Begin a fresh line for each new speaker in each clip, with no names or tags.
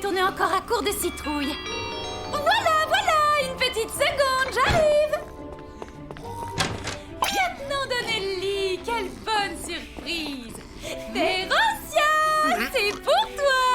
on est encore à court de citrouilles. Voilà, une petite seconde, j'arrive. Lieutenant Donnelly, quelle bonne surprise. Véroncia, c'est pour toi.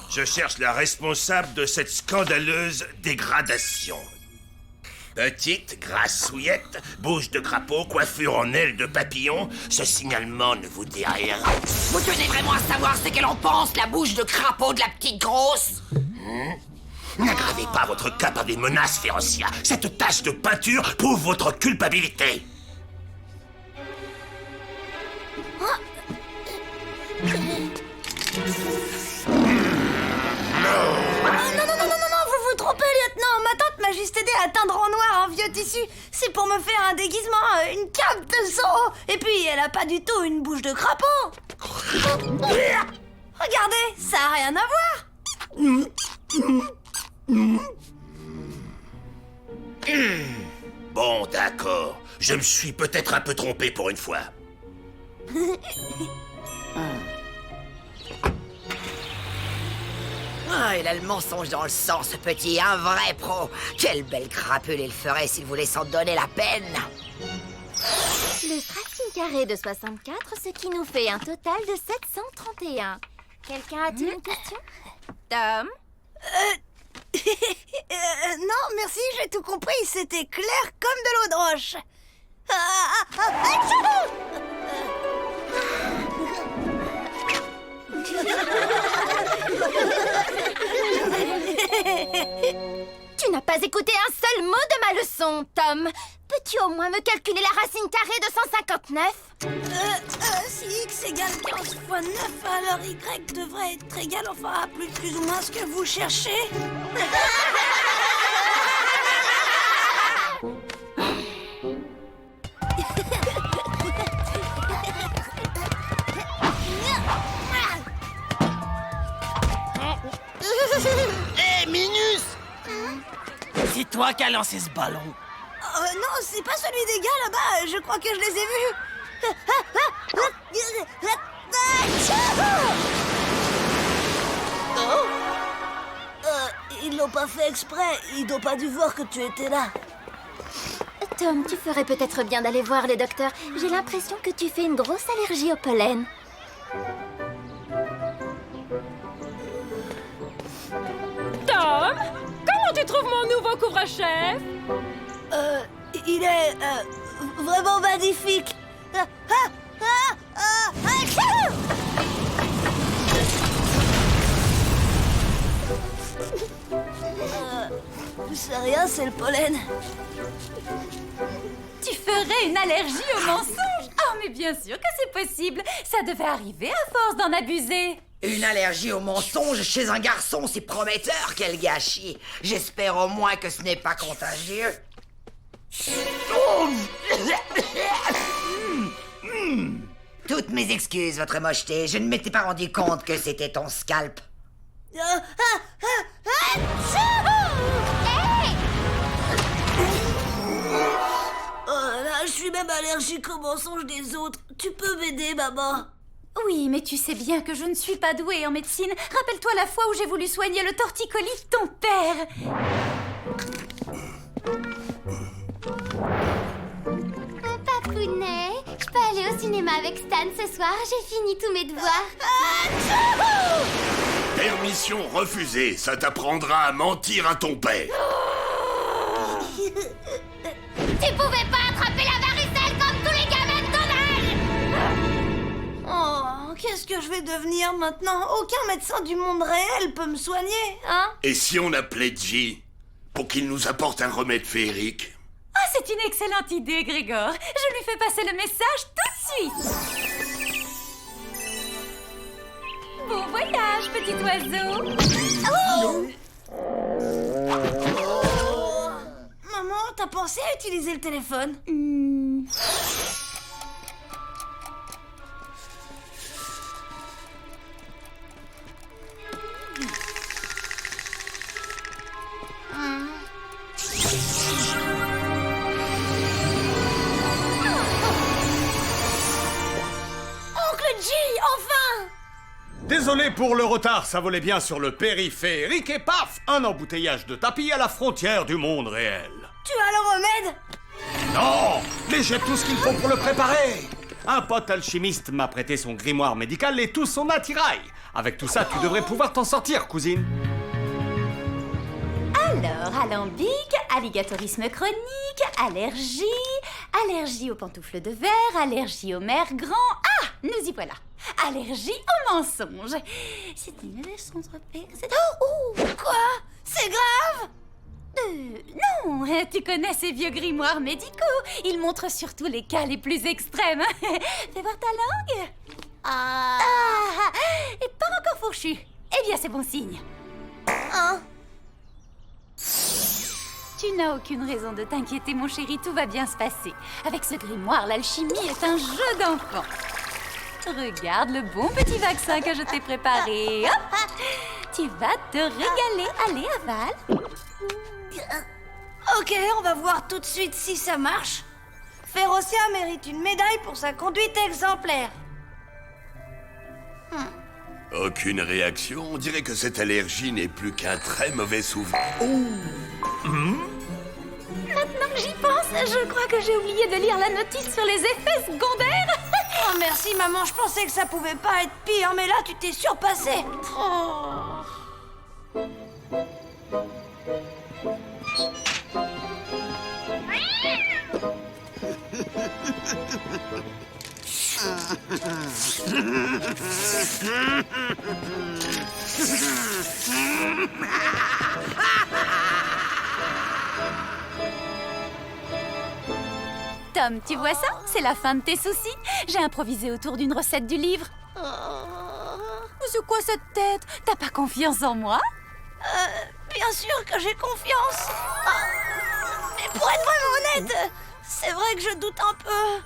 Je cherche la responsable de cette scandaleuse dégradation. Petite, grassouillette, bouche de crapaud, coiffure en aile de papillon, ce signalement ne vous dit rien.
Vous tenez vraiment à savoir ce qu'elle en pense, la bouche de crapaud de la petite grosse?
N'aggravez pas votre cas par des menaces, Férocia. Cette tache de peinture prouve votre culpabilité.
Non, vous vous trompez, lieutenant. Ma tante m'a juste aidé à teindre en noir un vieux tissu. C'est pour me faire un déguisement, une cape de 100 €. Et puis, elle a pas du tout une bouche de crapaud. Regardez, ça a rien à voir.
Bon, d'accord. Je me suis peut-être un peu trompé pour une fois.
Ah, il a le mensonge dans le sang, ce petit, un vrai pro. Quelle belle crapule il ferait s'il voulait s'en donner la peine.
Le racine carré de 64, ce qui nous fait un total de 731. Quelqu'un a-t-il une question? Tom?
Non, merci, j'ai tout compris. C'était clair comme de l'eau de roche.
Tu n'as pas écouté un seul mot de ma leçon, Tom. Peux-tu au moins me calculer la racine carrée de 159?
Si x égale 15 fois 9, alors y devrait être égal, enfin, à plus ou moins ce que vous cherchez.
Hé, Minus! C'est toi qui as lancé ce ballon.
Non, c'est pas celui des gars là-bas, je crois que je les ai vus. Ils l'ont pas fait exprès, ils n'ont pas dû voir que tu étais là.
Tom, tu ferais peut-être bien d'aller voir le docteur. J'ai l'impression que tu fais une grosse allergie au pollen.
Tom, comment tu trouves mon nouveau couvre-chef?
Il est vraiment magnifique. C'est rien, c'est le pollen.
Tu ferais une allergie au mensonge? Oh, mais bien sûr que c'est possible. Ça devait arriver à force d'en abuser.
Une allergie au mensonge chez un garçon, c'est prometteur, quel gâchis. J'espère au moins que ce n'est pas contagieux. Toutes mes excuses, votre mocheté. Je ne m'étais pas rendu compte que c'était ton scalp.
Là, je suis même allergique aux mensonges des autres. Tu peux m'aider, maman?
Oui, mais tu sais bien que je ne suis pas douée en médecine. Rappelle-toi la fois où j'ai voulu soigner le torticolis de ton père.
Papounet, je peux aller au cinéma avec Stan ce soir. J'ai fini tous mes devoirs.
Permission refusée, ça t'apprendra à mentir à ton père.
Tu pouvais pas attraper la varicelle comme tous les gamins de ton âge!
Oh, qu'est-ce que je vais devenir maintenant? Aucun médecin du monde réel peut me soigner, hein?
Et si on appelait J pour qu'il nous apporte un remède féerique?
Ah, c'est une excellente idée, Grégor. Je lui fais passer le message tout de suite. Bon voyage, petit oiseau.
Maman, t'as pensé à utiliser le téléphone? Oncle G, enfin!
Désolé pour le retard, ça volait bien sur le périphérique et paf, un embouteillage de tapis à la frontière du monde réel.
Tu as le remède?
Non, mais j'ai tout ce qu'il faut pour le préparer. Un pote alchimiste m'a prêté son grimoire médical et tout son attirail. Avec tout ça, tu devrais pouvoir t'en sortir, cousine.
Alors, alambic, alligatorisme chronique, allergie, allergie aux pantoufles de verre, allergie aux mers grands. Ah, nous y voilà. Allergie aux mensonges. C'est une leçon trop
Oh, quoi? C'est grave?
Non, tu connais ces vieux grimoires médicaux. Ils montrent surtout les cas les plus extrêmes. Fais voir ta langue. Ah, et pas encore fourchu. Eh bien, c'est bon signe.
Hein?
Tu n'as aucune raison de t'inquiéter, mon chéri, tout va bien se passer. Avec ce grimoire, l'alchimie est un jeu d'enfant. Regarde le bon petit vaccin que je t'ai préparé. Hop, tu vas te régaler. Allez, avale.
Ok, on va voir tout de suite si ça marche. Férocia mérite une médaille pour sa conduite exemplaire.
Aucune réaction. On dirait que cette allergie n'est plus qu'un très mauvais souvenir.
Maintenant que j'y pense, je crois que j'ai oublié de lire la notice sur les effets secondaires.
Oh merci maman, je pensais que ça pouvait pas être pire, mais là tu t'es surpassée. Oh.
Tom, tu vois ça? C'est la fin de tes soucis. J'ai improvisé autour d'une recette du livre. C'est quoi cette tête? T'as pas confiance en moi?
Bien sûr que j'ai confiance. Mais pour être vraiment honnête, c'est vrai que je doute un peu.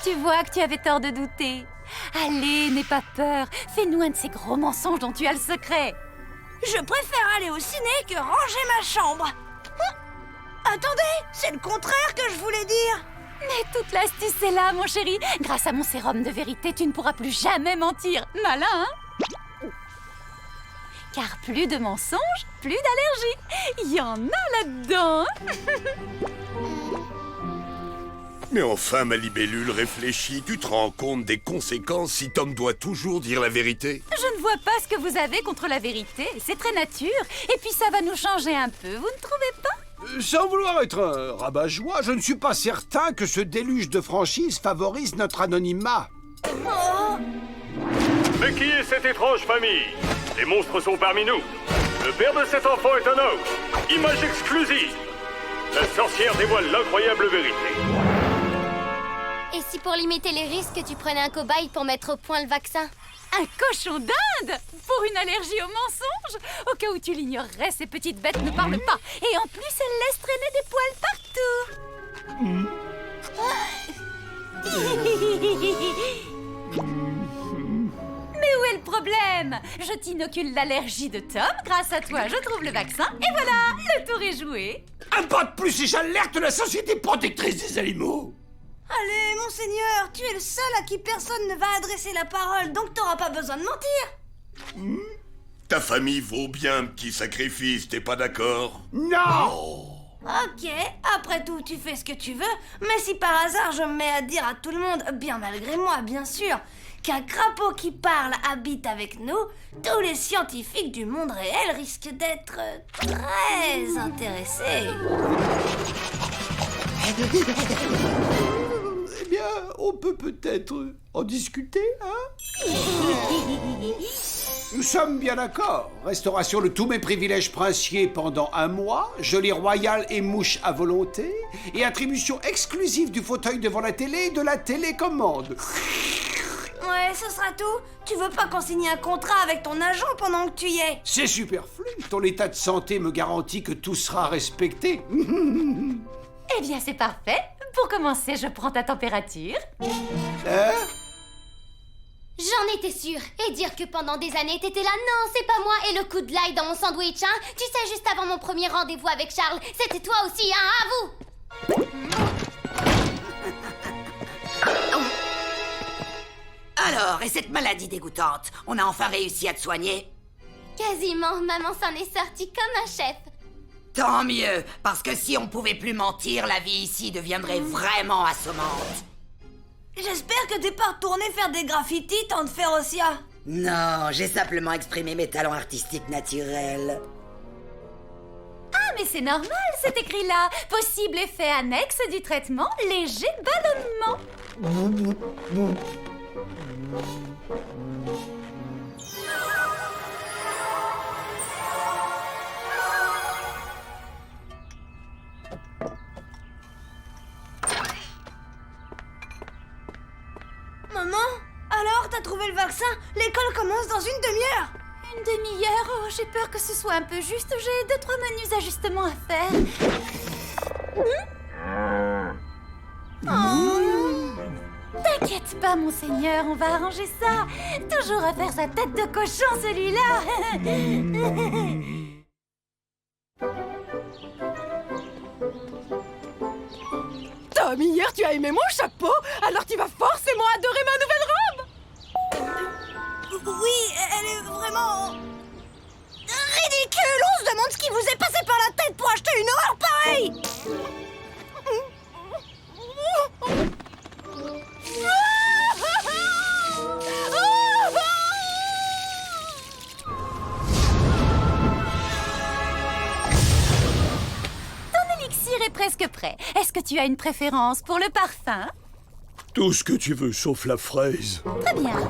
Tu vois que tu avais tort de douter. Allez, n'aie pas peur. Fais-nous un de ces gros mensonges dont tu as le secret.
Je préfère aller au ciné que ranger ma chambre. Attendez, c'est le contraire que je voulais dire.
Mais toute l'astuce est là, mon chéri. Grâce à mon sérum de vérité, tu ne pourras plus jamais mentir. Malin, hein? Car plus de mensonges, plus d'allergies. Il y en a là-dedans.
Mais enfin, ma libellule, réfléchis. Tu te rends compte des conséquences si Tom doit toujours dire la vérité?
Je ne vois pas ce que vous avez contre la vérité. C'est très nature. Et puis ça va nous changer un peu, vous ne trouvez pas?
Sans vouloir être un rabat-joie, je ne suis pas certain que ce déluge de franchise favorise notre anonymat.
Mais qui est cette étrange famille? Les monstres sont parmi nous. Le père de cet enfant est un homme. Image exclusive. La sorcière dévoile l'incroyable vérité.
Et si pour limiter les risques, tu prenais un cobaye pour mettre au point le vaccin?
Un cochon d'Inde? Pour une allergie aux mensonges? Au cas où tu l'ignorerais, ces petites bêtes ne parlent pas. Et en plus, elles laissent traîner des poils partout. Mais où est le problème? Je t'inocule l'allergie de Tom. Grâce à toi, je trouve le vaccin. Et voilà, le tour est joué.
Un pas de plus et j'alerte la Société protectrice des animaux.
Allez, monseigneur, tu es le seul à qui personne ne va adresser la parole, donc t'auras pas besoin de mentir.
Ta famille vaut bien un petit sacrifice, t'es pas d'accord?
Non.
Ok, après tout, tu fais ce que tu veux, mais si par hasard je me mets à dire à tout le monde, bien malgré moi bien sûr, qu'un crapaud qui parle habite avec nous, tous les scientifiques du monde réel risquent d'être très intéressés.
Eh bien, on peut peut-être en discuter, hein? Nous sommes bien d'accord. Restauration de tous mes privilèges princiers pendant 1 mois, geôlier royal et mouche à volonté, et attribution exclusive du fauteuil devant la télé et de la télécommande.
Ouais, ce sera tout. Tu veux pas qu'on signe un contrat avec ton agent pendant que tu y es?
C'est superflu. Ton état de santé me garantit que tout sera respecté.
Eh bien, c'est parfait. Pour commencer, je prends ta température.
J'en étais sûre. Et dire que pendant des années, t'étais là, non, c'est pas moi, et le coup de l'ail dans mon sandwich, hein? Tu sais, juste avant mon premier rendez-vous avec Charles, c'était toi aussi, hein, à vous!
Alors, et cette maladie dégoûtante, on a enfin réussi à te soigner?
Quasiment, maman s'en est sortie comme un chef.
Tant mieux, parce que si on pouvait plus mentir, la vie ici deviendrait vraiment assommante.
J'espère que t'es pas retourné faire des graffitis, tante Férocia.
Non, j'ai simplement exprimé mes talents artistiques naturels.
Ah, mais c'est normal, c'est écrit là. Possible effet annexe du traitement, léger ballonnement.
Maman, alors t'as trouvé le vaccin? L'école commence dans une demi-heure.
Une demi-heure, oh, j'ai peur que ce soit un peu juste. J'ai 2-3 menus ajustements à faire. T'inquiète pas, monseigneur, on va arranger ça. Toujours à faire sa tête de cochon, celui-là.
Tom, hier tu as aimé mon chapeau, alors tu vas forcément adorer ma nouvelle robe.
Oui, elle est vraiment... ridicule. On se demande ce qui vous est passé par la tête pour acheter une horreur pareille.
Ton élixir est presque prêt. Est-ce que tu as une préférence pour le parfum?
Tout ce que tu veux, sauf la fraise.
Très bien.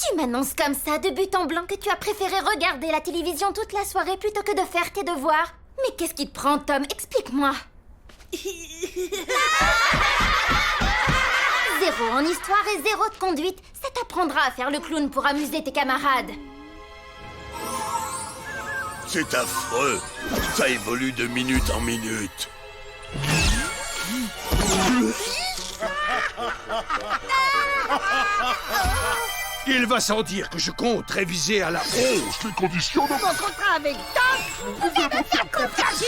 Tu m'annonces comme ça, de but en blanc, que tu as préféré regarder la télévision toute la soirée plutôt que de faire tes devoirs. Mais qu'est-ce qui te prend, Tom? Explique-moi. 0 en histoire et 0 de conduite. Ça t'apprendra à faire le clown pour amuser tes camarades.
C'est affreux. Ça évolue de minute en minute.
Il va sans dire que je compte réviser à la hausse les conditions de...
Mon contrat avec Tom, vous devez me faire confiance, il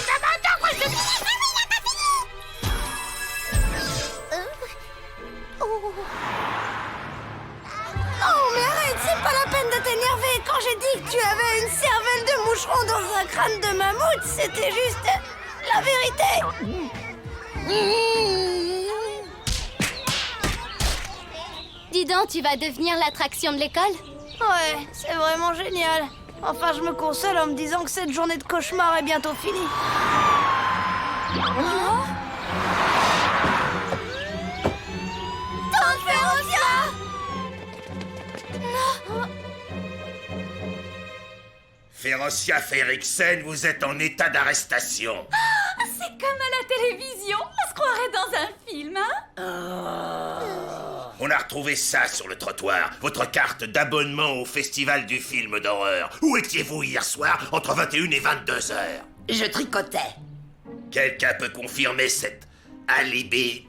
Oh, mais arrête, c'est pas la peine de t'énerver. Quand j'ai dit que tu avais une cervelle de moucheron dans un crâne de mammouth, c'était juste la vérité.
Dis donc, tu vas devenir l'attraction de l'école?
Ouais, c'est vraiment génial. Enfin, je me console en me disant que cette journée de cauchemar est bientôt finie. Tante Férocia!
Férocia Férixen, vous êtes en état d'arrestation.
C'est comme à la télévision. On se croirait dans un film, hein?
On a retrouvé ça sur le trottoir. Votre carte d'abonnement au festival du film d'horreur. Où étiez-vous hier soir entre 21 et 22 heures?
Je tricotais.
Quelqu'un peut confirmer cet alibi?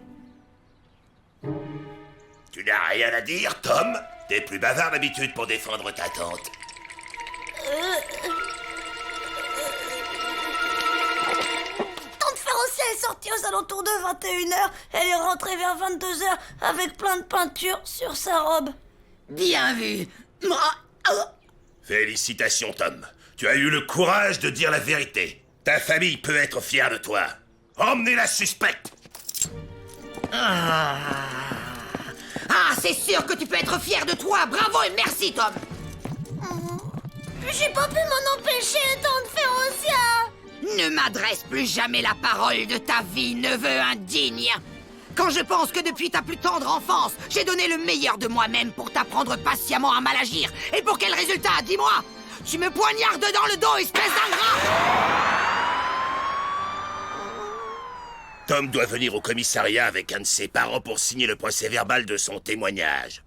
Tu n'as rien à dire, Tom? T'es plus bavard d'habitude pour défendre ta tante.
Tante Férocia est sortie aux alentours de 21h. Elle est rentrée vers 22h avec plein de peinture sur sa robe.
Bien vu.
Félicitations, Tom. Tu as eu le courage de dire la vérité. Ta famille peut être fière de toi. Emmenez la suspecte.
Ah, c'est sûr que tu peux être fier de toi. Bravo et merci, Tom.
J'ai pas pu m'en empêcher, tante Férocia.
Ne m'adresse plus jamais la parole de ta vie, neveu indigne. Quand je pense que depuis ta plus tendre enfance, j'ai donné le meilleur de moi-même pour t'apprendre patiemment à mal agir. Et pour quel résultat, dis-moi? Tu me poignardes dans le dos, espèce d'ingrat!
Tom doit venir au commissariat avec un de ses parents pour signer le procès-verbal de son témoignage.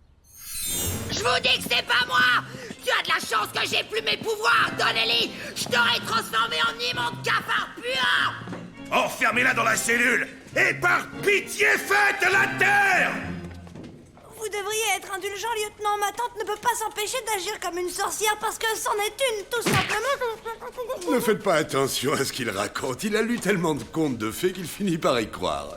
Je vous dis que c'est pas moi! Tu as de la chance que j'ai plus mes pouvoirs, Donnelly! Je t'aurais transformé en immonde cafard puant!
Enfermez-la dans la cellule et par pitié faites la terre!
Vous devriez être indulgent, lieutenant. Ma tante ne peut pas s'empêcher d'agir comme une sorcière parce que c'en est une, tout simplement.
Ne faites pas attention à ce qu'il raconte. Il a lu tellement de contes de fées qu'il finit par y croire.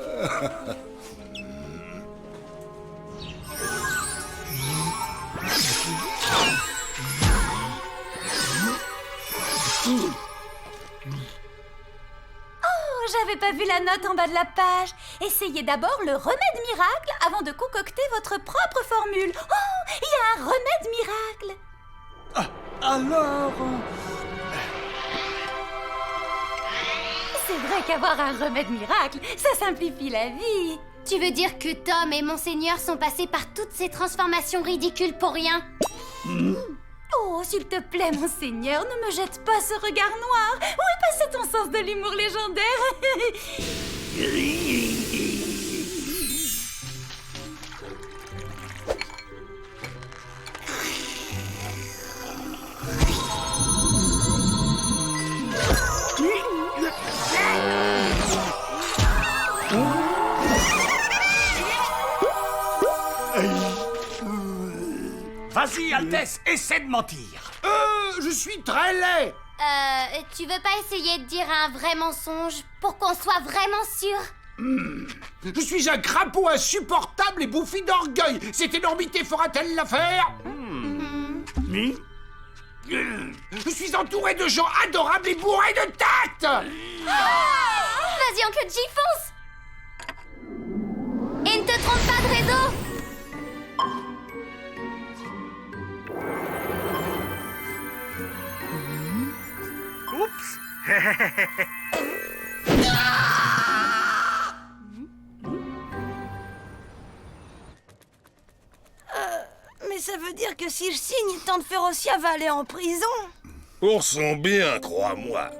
Oh, j'avais pas vu la note en bas de la page. Essayez d'abord le remède miracle avant de concocter votre propre formule. Oh, il y a un remède miracle.
Alors...
C'est vrai qu'avoir un remède miracle, ça simplifie la vie.
Tu veux dire que Tom et Monseigneur sont passés par toutes ces transformations ridicules pour rien?
Oh, s'il te plaît, Monseigneur, ne me jette pas ce regard noir. Où est passé ton sens de l'humour légendaire?
Vas-y, Altesse, essaie de mentir.
Je suis très laid.
Tu veux pas essayer de dire un vrai mensonge pour qu'on soit vraiment sûr?
Je suis un crapaud insupportable et bouffi d'orgueil. Cette énormité fera-t-elle l'affaire? Je suis entouré de gens adorables et bourrés de tact.
Vas-y, Oncle J, fonce! Et ne te trompe pas de réseau!
Oups.
Mais ça veut dire que si je signe, Tante Férocia va aller en prison.
Pour son bien, crois-moi.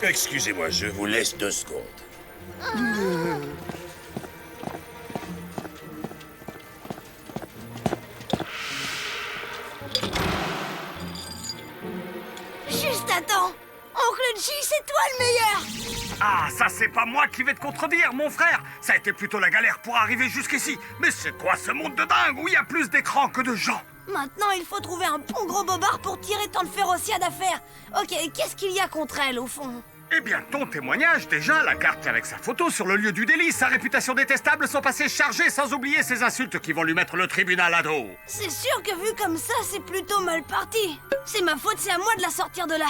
Excusez-moi, je vous laisse 2 secondes.
Juste à temps. Oncle J, c'est toi le meilleur.
Ah, ça c'est pas moi qui vais te contredire, mon frère. Ça a été plutôt la galère pour arriver jusqu'ici. Mais c'est quoi ce monde de dingue où il y a plus d'écrans que de gens?
Maintenant, il faut trouver un bon gros bobard pour tirer Tante Férocia d'affaire. Ok, qu'est-ce qu'il y a contre elle, au fond?
Eh bien, ton témoignage, déjà, la carte avec sa photo sur le lieu du délit, sa réputation détestable, son passé chargé, sans oublier ses insultes qui vont lui mettre le tribunal à dos.
C'est sûr que vu comme ça, c'est plutôt mal parti. C'est ma faute, c'est à moi de la sortir de là.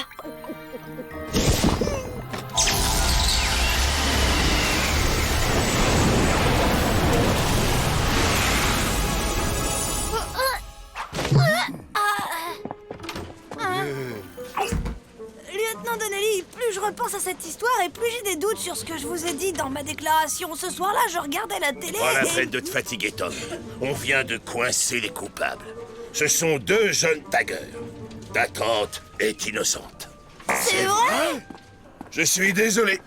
Lieutenant Donnelly, plus je repense à cette histoire et plus j'ai des doutes sur ce que je vous ai dit dans ma déclaration. Ce soir-là, je regardais la télé
Pas la
et...
peine de te fatiguer, Tom. On vient de coincer les coupables. Ce sont 2 jeunes taggeurs. Ta tante est innocente.
C'est vrai?
Je suis désolé.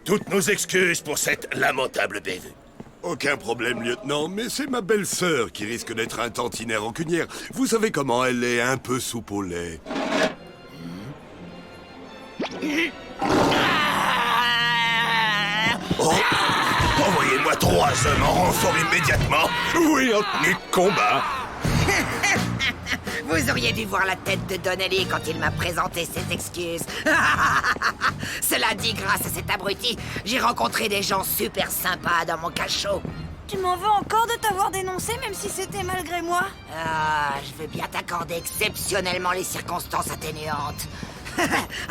Toutes nos excuses pour cette lamentable bévue.
Aucun problème, lieutenant, mais c'est ma belle-sœur qui risque d'être un tantinet rancunière. Vous savez comment elle est, un peu soupe au lait.
Oh, envoyez-moi 3 hommes en renfort immédiatement. Oui, en tenue de combat.
Vous auriez dû voir la tête de Donnelly quand il m'a présenté ses excuses. Cela dit, grâce à cet abruti, j'ai rencontré des gens super sympas dans mon cachot.
Tu m'en veux encore de t'avoir dénoncé, même si c'était malgré moi?
Ah, je veux bien t'accorder exceptionnellement les circonstances atténuantes.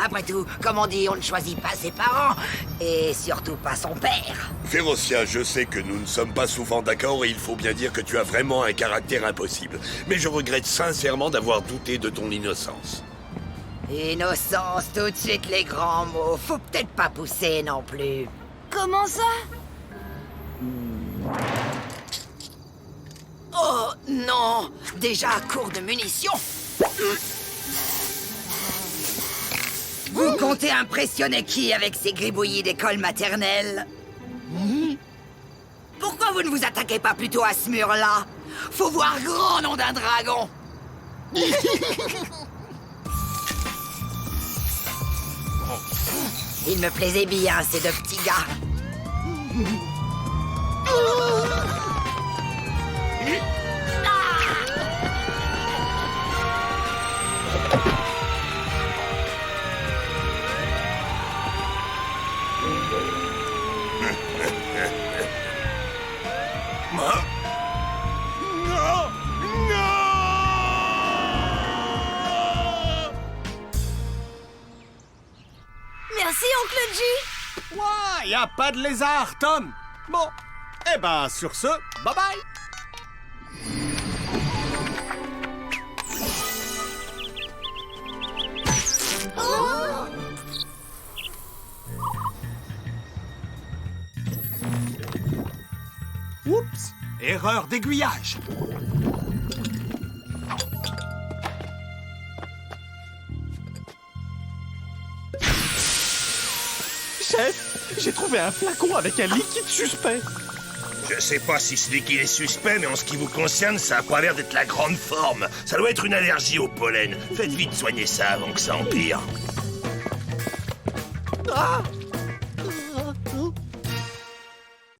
Après tout, comme on dit, on ne choisit pas ses parents, et surtout pas son père.
Férocia, je sais que nous ne sommes pas souvent d'accord et il faut bien dire que tu as vraiment un caractère impossible. Mais je regrette sincèrement d'avoir douté de ton innocence.
Innocence, tout de suite les grands mots. Faut peut-être pas pousser non plus.
Comment ça?
Oh non! Déjà à court de munitions. Vous comptez impressionner qui avec ces gribouillis d'école maternelle? Pourquoi vous ne vous attaquez pas plutôt à ce mur-là? Faut voir grand nom d'un dragon. Il me plaisait bien, ces 2 petits gars.
Merci, Oncle G.
Ouah, y a pas de lézard, Tom. Bon, eh ben, sur ce, bye bye. Oups, erreur d'aiguillage.
Chef, j'ai trouvé un flacon avec un liquide suspect.
Je sais pas si ce liquide est suspect, mais en ce qui vous concerne, ça a pas l'air d'être la grande forme. Ça doit être une allergie au pollen. Faites vite soigner ça avant que ça empire.
Ah!